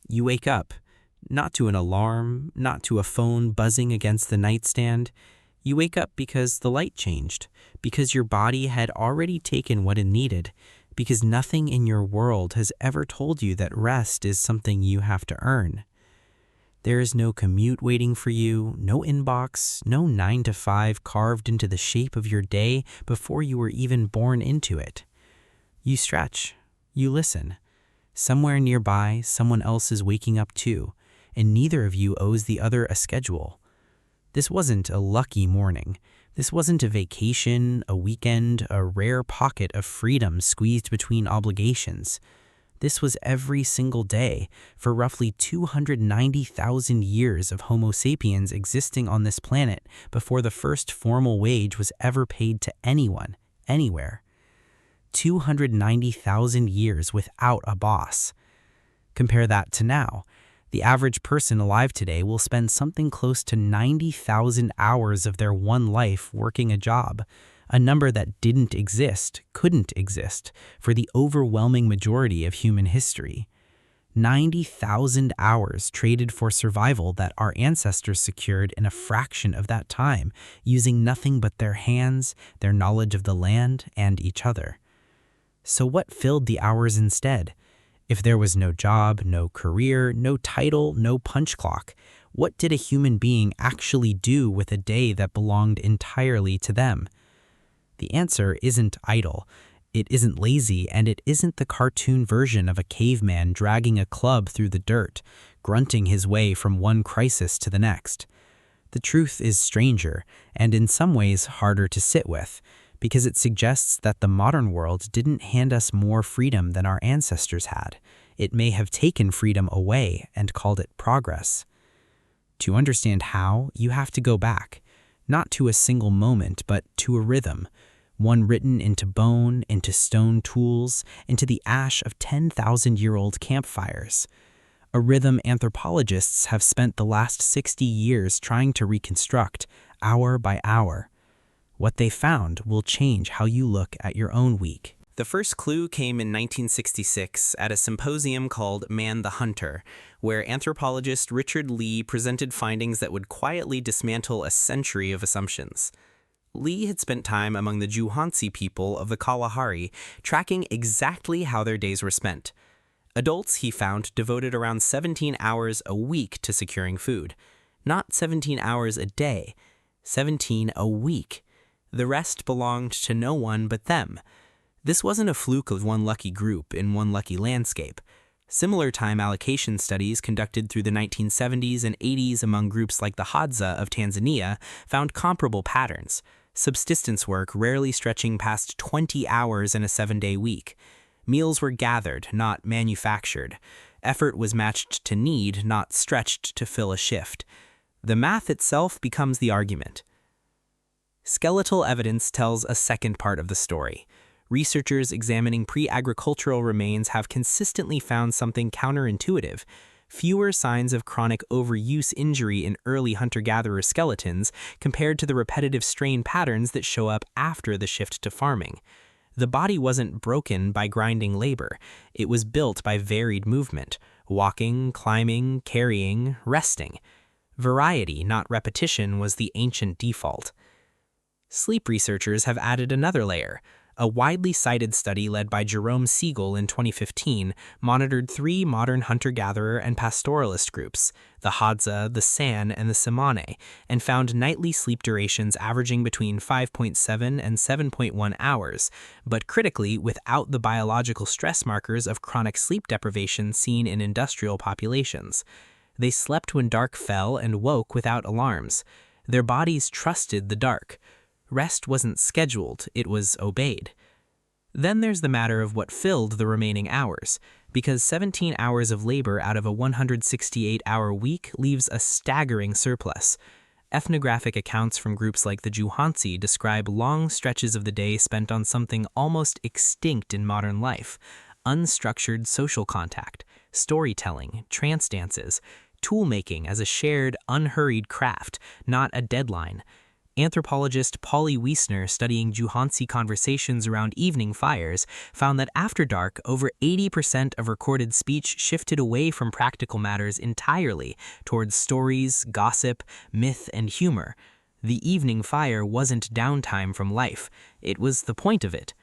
You wake up, not to an alarm, not to a phone buzzing against the nightstand. You wake up because the light changed, because your body had already taken what it needed, because nothing in your world has ever told you that rest is something you have to earn. There is no commute waiting for you, no inbox, no 9 to 5 carved into the shape of your day before you were even born into it. You stretch, you listen. Somewhere nearby, someone else is waking up too, and neither of you owes the other a schedule. This wasn't a lucky morning. This wasn't a vacation, a weekend, a rare pocket of freedom squeezed between obligations. This was every single day for roughly 290,000 years of Homo sapiens existing on this planet before the first formal wage was ever paid to anyone, anywhere. 290,000 years without a boss. Compare that to now. The average person alive today will spend something close to 90,000 hours of their one life working a job, a number that couldn't exist for the overwhelming majority of human history. 90,000 hours traded for survival that our ancestors secured in a fraction of that time, using nothing but their hands, their knowledge of the land, and each other. So what filled the hours instead? If there was no job, no career, no title, no punch clock, what did a human being actually do with a day that belonged entirely to them? The answer isn't idle, it isn't lazy, and it isn't the cartoon version of a caveman dragging a club through the dirt, grunting his way from one crisis to the next. The truth is stranger, and in some ways harder to sit with, because it suggests that the modern world didn't hand us more freedom than our ancestors had. It may have taken freedom away and called it progress. To understand how, you have to go back, not to a single moment, but to a rhythm, one written into bone, into stone tools, into the ash of 10,000-year-old campfires. A rhythm anthropologists have spent the last 60 years trying to reconstruct, hour by hour. What they found will change how you look at your own week. The first clue came in 1966 at a symposium called Man the Hunter, where anthropologist Richard Lee presented findings that would quietly dismantle a century of assumptions. Lee had spent time among the Juhansi people of the Kalahari, tracking exactly how their days were spent. Adults, he found, devoted around 17 hours a week to securing food. Not 17 hours a day, 17 a week. The rest belonged to no one but them. This wasn't a fluke of one lucky group in one lucky landscape. Similar time allocation studies conducted through the 1970s and 80s among groups like the Hadza of Tanzania found comparable patterns, subsistence work rarely stretching past 20 hours in a 7-day week. Meals were gathered, not manufactured. Effort was matched to need, not stretched to fill a shift. The math itself becomes the argument. Skeletal evidence tells a second part of the story. Researchers examining pre-agricultural remains have consistently found something counterintuitive: fewer signs of chronic overuse injury in early hunter-gatherer skeletons compared to the repetitive strain patterns that show up after the shift to farming. The body wasn't broken by grinding labor. It was built by varied movement: walking, climbing, carrying, resting. Variety, not repetition, was the ancient default. Sleep researchers have added another layer. A widely cited study led by Jerome Siegel in 2015 monitored 3 modern hunter-gatherer and pastoralist groups, the Hadza, the San, and the Tsimane, and found nightly sleep durations averaging between 5.7 and 7.1 hours, but critically without the biological stress markers of chronic sleep deprivation seen in industrial populations. They slept when dark fell and woke without alarms. Their bodies trusted the dark. Rest wasn't scheduled, it was obeyed. Then there's the matter of what filled the remaining hours, because 17 hours of labor out of a 168-hour week leaves a staggering surplus. Ethnographic accounts from groups like the Juhansi describe long stretches of the day spent on something almost extinct in modern life: unstructured social contact, storytelling, trance dances, tool-making as a shared, unhurried craft, not a deadline. Anthropologist Polly Wiesner, studying Juhansi conversations around evening fires, found that after dark, over 80% of recorded speech shifted away from practical matters entirely towards stories, gossip, myth, and humor. The evening fire wasn't downtime from life, it was the point of it.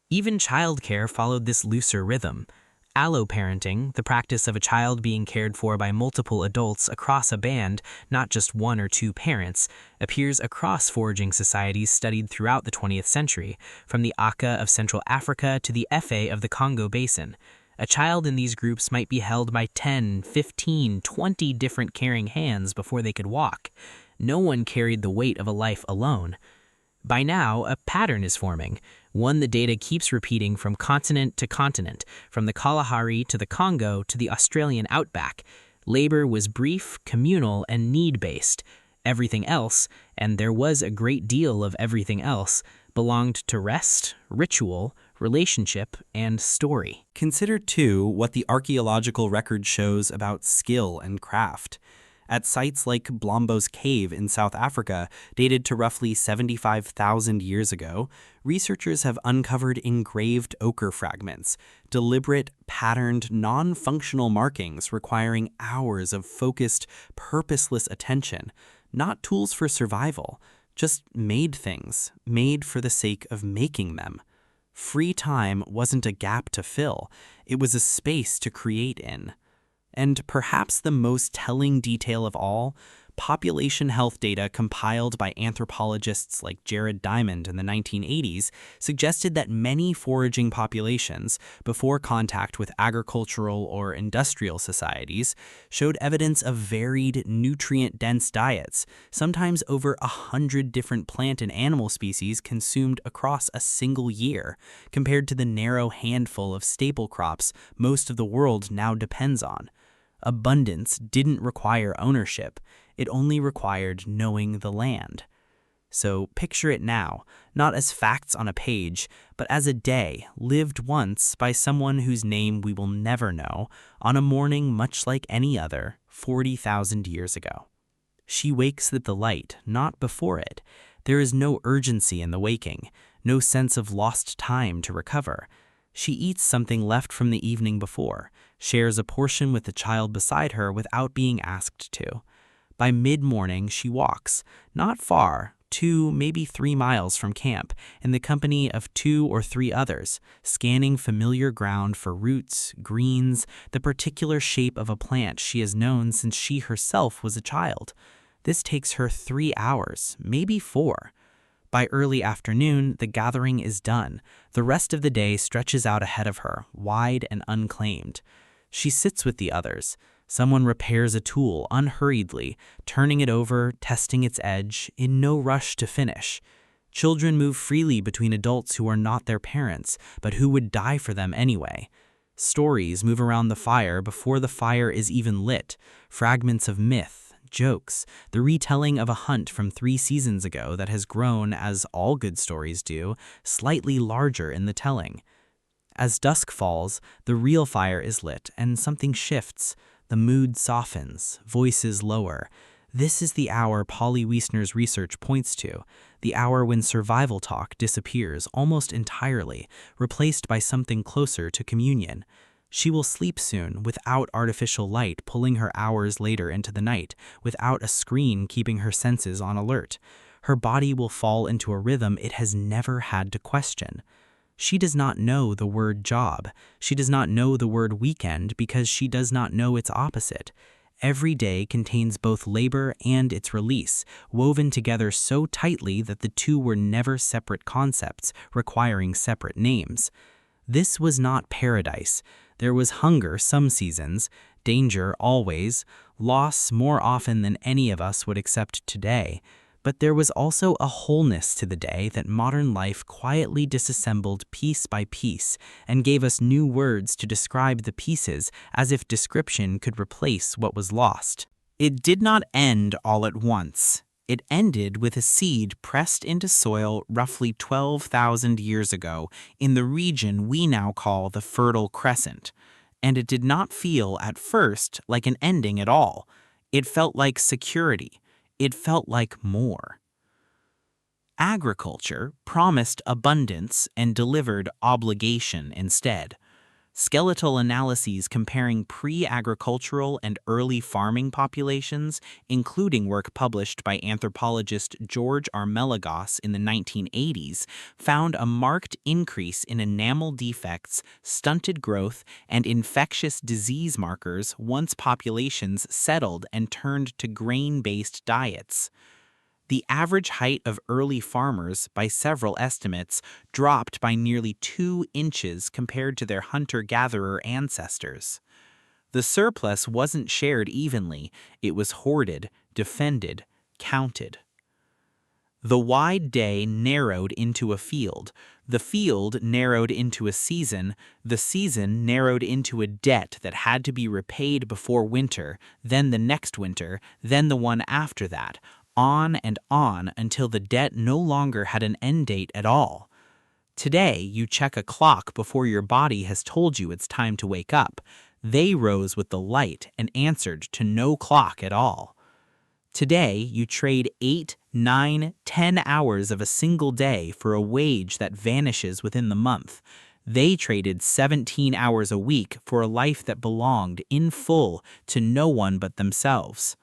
Even childcare followed this looser rhythm. Alloparenting, the practice of a child being cared for by multiple adults across a band, not just one or two parents, appears across foraging societies studied throughout the 20th century, from the Aka of Central Africa to the Efe of the Congo Basin. A child in these groups might be held by 10, 15, 20 different caring hands before they could walk. No one carried the weight of a life alone. By now, a pattern is forming, one the data keeps repeating from continent to continent, from the Kalahari to the Congo to the Australian outback. Labor was brief, communal, and need-based. Everything else, and there was a great deal of everything else, belonged to rest, ritual, relationship, and story. Consider, too, what the archaeological record shows about skill and craft. At sites like Blombo's Cave in South Africa, dated to roughly 75,000 years ago, researchers have uncovered engraved ochre fragments, deliberate, patterned, non-functional markings requiring hours of focused, purposeless attention, not tools for survival, just made things, made for the sake of making them. Free time wasn't a gap to fill, it was a space to create in. And perhaps the most telling detail of all, population health data compiled by anthropologists like Jared Diamond in the 1980s suggested that many foraging populations, before contact with agricultural or industrial societies, showed evidence of varied, nutrient-dense diets, sometimes over 100 different plant and animal species consumed across a single year, compared to the narrow handful of staple crops most of the world now depends on. Abundance didn't require ownership, it only required knowing the land. So picture it now, not as facts on a page, but as a day lived once by someone whose name we will never know, on a morning much like any other, 40,000 years ago. She wakes with the light, not before it. There is no urgency in the waking, no sense of lost time to recover. She eats something left from the evening before, shares a portion with the child beside her without being asked to. By mid-morning, she walks, not far, 2, maybe 3 miles from camp, in the company of 2 or 3 others, scanning familiar ground for roots, greens, the particular shape of a plant she has known since she herself was a child. This takes her 3 hours, maybe 4. By early afternoon, the gathering is done. The rest of the day stretches out ahead of her, wide and unclaimed. She sits with the others. Someone repairs a tool unhurriedly, turning it over, testing its edge, in no rush to finish. Children move freely between adults who are not their parents, but who would die for them anyway. Stories move around the fire before the fire is even lit, fragments of myth, jokes, the retelling of a hunt from 3 seasons ago that has grown, as all good stories do, slightly larger in the telling. As dusk falls, the real fire is lit and something shifts. The mood softens, voices lower. This is the hour Polly Wiesner's research points to, the hour when survival talk disappears almost entirely, replaced by something closer to communion. She will sleep soon, without artificial light pulling her hours later into the night, without a screen keeping her senses on alert. Her body will fall into a rhythm it has never had to question. She does not know the word job. She does not know the word weekend because she does not know its opposite. Every day contains both labor and its release, woven together so tightly that the two were never separate concepts, requiring separate names. This was not paradise. There was hunger some seasons, danger always, loss more often than any of us would accept today. But there was also a wholeness to the day that modern life quietly disassembled piece by piece and gave us new words to describe the pieces as if description could replace what was lost. It did not end all at once. It ended with a seed pressed into soil roughly 12,000 years ago in the region we now call the Fertile Crescent. And it did not feel at first like an ending at all. It felt like security. It felt like more. Agriculture promised abundance and delivered obligation instead. Skeletal analyses comparing pre-agricultural and early farming populations, including work published by anthropologist George R. Melagos in the 1980s, found a marked increase in enamel defects, stunted growth, and infectious disease markers once populations settled and turned to grain-based diets. The average height of early farmers, by several estimates, dropped by nearly 2 inches compared to their hunter-gatherer ancestors. The surplus wasn't shared evenly, it was hoarded, defended, counted. The wide day narrowed into a field, the field narrowed into a season, the season narrowed into a debt that had to be repaid before winter, then the next winter, then the one after that, on and on until the debt no longer had an end date at all. Today, you check a clock before your body has told you it's time to wake up. They rose with the light and answered to no clock at all. Today, you trade 8, 9, 10 hours of a single day for a wage that vanishes within the month. They traded 17 hours a week for a life that belonged in full to no one but themselves.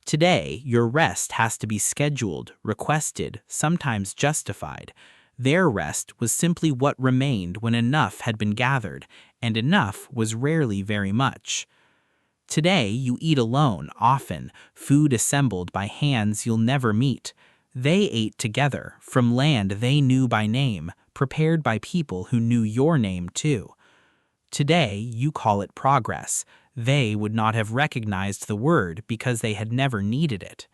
Today, your rest has to be scheduled, requested, sometimes justified. Their rest was simply what remained when enough had been gathered, and enough was rarely very much. Today, you eat alone, often, food assembled by hands you'll never meet. They ate together, from land they knew by name, prepared by people who knew your name too. Today, you call it progress. They would not have recognized the word because they had never needed it.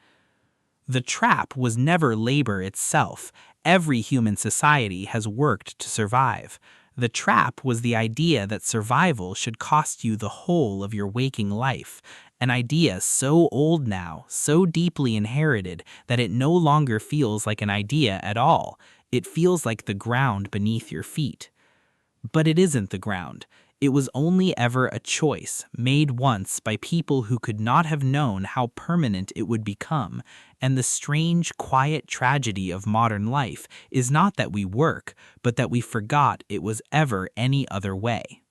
The trap was never labor itself. Every human society has worked to survive. The trap was the idea that survival should cost you the whole of your waking life, an idea so old now, so deeply inherited, that it no longer feels like an idea at all. It feels like the ground beneath your feet. But it isn't the ground. It was only ever a choice, made once by people who could not have known how permanent it would become, and the strange, quiet tragedy of modern life is not that we work, but that we forgot it was ever any other way.